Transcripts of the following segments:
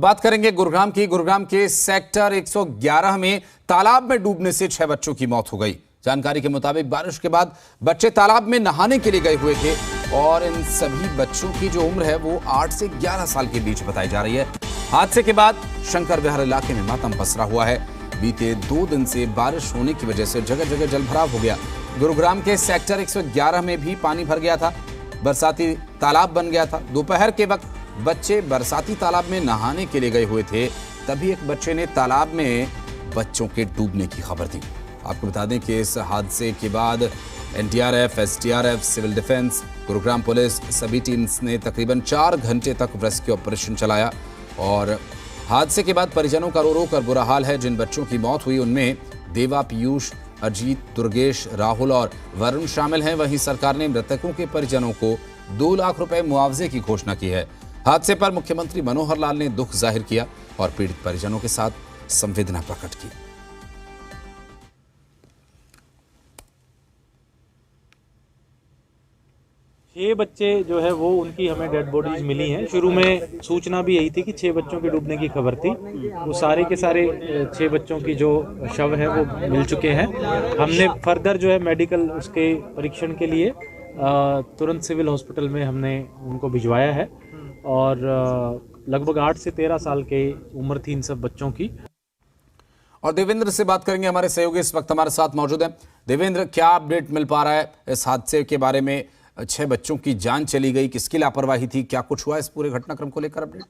बात करेंगे गुरुग्राम की। गुरुग्राम के सेक्टर 111 में तालाब में डूबने से 6 बच्चों की मौत हो गई। जानकारी के मुताबिक बारिश के बाद बच्चे तालाब में नहाने के लिए गए हुए थे और इन सभी बच्चों की जो उम्र है वो 8 से 11 साल के बीच बताई जा रही है। हादसे के बाद शंकर विहार इलाके में मातम पसरा हुआ है। बीते 2 दिन से बारिश होने की वजह से जगह जगह जलभराव हो गया। गुरुग्राम के सेक्टर 111 में भी पानी भर गया था, बरसाती तालाब बन गया था। दोपहर के वक्त बच्चे बरसाती तालाब में नहाने के लिए गए हुए थे, तभी एक बच्चे ने तालाब में बच्चों के डूबने की खबर दी। आपको बता दें कि इस हादसे के बाद NDRF, SDRF, civil defence, Gurugram police सभी टीम्स ने तकरीबन 4 घंटे तक रेस्क्यू ऑपरेशन चलाया और हादसे के बाद परिजनों का रो रो कर बुरा हाल है। जिन बच्चों की मौत हुई उनमें देवा, पीयूष, अजीत, दुर्गेश, राहुल और वरुण शामिल हैं। वहीं सरकार ने मृतकों के परिजनों को 2 लाख रुपए मुआवजे की घोषणा की है। हादसे पर मुख्यमंत्री मनोहर लाल ने दुख जाहिर किया और पीड़ित परिजनों के साथ संवेदना प्रकट की। 6 बच्चे जो है वो उनकी हमें डेड बॉडीज मिली हैं। शुरू में सूचना भी यही थी कि 6 बच्चों के डूबने की खबर थी। वो सारे के सारे 6 बच्चों की जो शव है वो मिल चुके हैं। हमने फर्दर जो है मेडिकल उसके परीक्षण के लिए तुरंत सिविल हॉस्पिटल में हमने उनको भिजवाया है और लगभग 8 से 13 साल के उम्र थी इन सब बच्चों की। और देवेंद्र से बात करेंगे, हमारे सहयोगी इस वक्त हमारे साथ मौजूद हैं। देवेंद्र, क्या अपडेट मिल पा रहा है इस हादसे के बारे में? 6 बच्चों की जान चली गई, किसकी लापरवाही थी, क्या कुछ हुआ इस पूरे घटनाक्रम को लेकर अपडेट?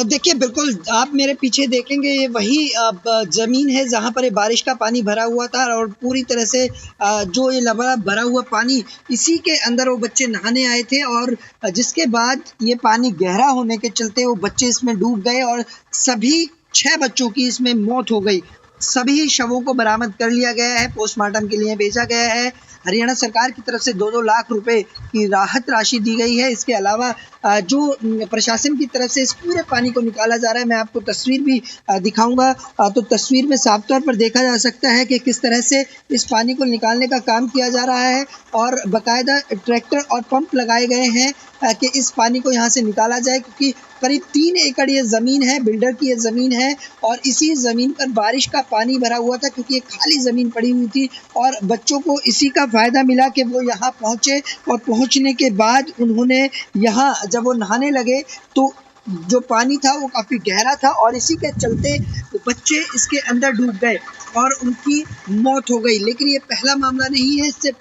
देखिए, बिल्कुल आप मेरे पीछे देखेंगे ये वही ज़मीन है जहाँ पर ये बारिश का पानी भरा हुआ था और पूरी तरह से जो ये लबालब भरा हुआ पानी, इसी के अंदर वो बच्चे नहाने आए थे और जिसके बाद ये पानी गहरा होने के चलते वो बच्चे इसमें डूब गए और सभी 6 बच्चों की इसमें मौत हो गई। सभी शवों को बरामद कर लिया गया है, पोस्टमार्टम के लिए भेजा गया है। हरियाणा सरकार की तरफ से 2-2 लाख रुपए की राहत राशि दी गई है। इसके अलावा जो प्रशासन की तरफ से इस पूरे पानी को निकाला जा रहा है, मैं आपको तस्वीर भी दिखाऊंगा। तो तस्वीर में साफ तौर पर देखा जा सकता है कि किस तरह से इस पानी को निकालने का काम किया जा रहा है और बाकायदा ट्रैक्टर और पंप लगाए गए हैं कि इस पानी को यहाँ से निकाला जाए, क्योंकि करीब 3 एकड़ ये ज़मीन है, बिल्डर की ये ज़मीन है और इसी ज़मीन पर बारिश का पानी भरा हुआ था क्योंकि ये खाली ज़मीन पड़ी हुई थी और बच्चों को इसी का फ़ायदा मिला कि वो यहाँ पहुँचे और पहुँचने के बाद उन्होंने यहाँ जब वो नहाने लगे तो जो पानी था वो काफ़ी गहरा था और इसी के चलते बच्चे इसके अंदर डूब गए और उनकी मौत हो गई। लेकिन ये पहला मामला नहीं है, इससे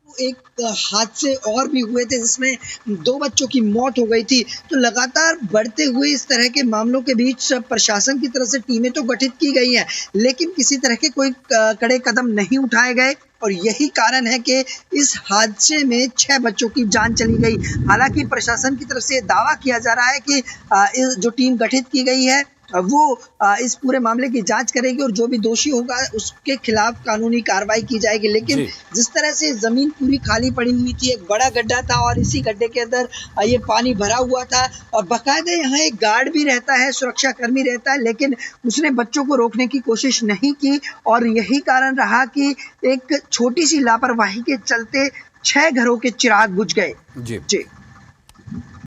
एक हादसे और भी हुए थे जिसमें 2 बच्चों की मौत हो गई थी। तो लगातार बढ़ते हुए इस तरह के मामलों के बीच प्रशासन की तरफ से टीमें तो गठित की गई हैं, लेकिन किसी तरह के कोई कड़े कदम नहीं उठाए गए और यही कारण है कि इस हादसे में 6 बच्चों की जान चली गई। हालांकि प्रशासन की तरफ से दावा किया जा रहा है कि जो टीम गठित की गई है वो इस पूरे मामले की जांच करेगी और जो भी दोषी होगा उसके खिलाफ कानूनी कार्रवाई की जाएगी। लेकिन जिस तरह से जमीन पूरी खाली पड़ी हुई थी, एक बड़ा गड्ढा था और इसी गड्ढे के अंदर ये पानी भरा हुआ था और बाकायदा यहाँ एक गार्ड भी रहता है, सुरक्षा कर्मी रहता है, लेकिन उसने बच्चों को रोकने की कोशिश नहीं की और यही कारण रहा कि एक छोटी सी लापरवाही के चलते 6 घरों के चिराग बुझ गए। जी।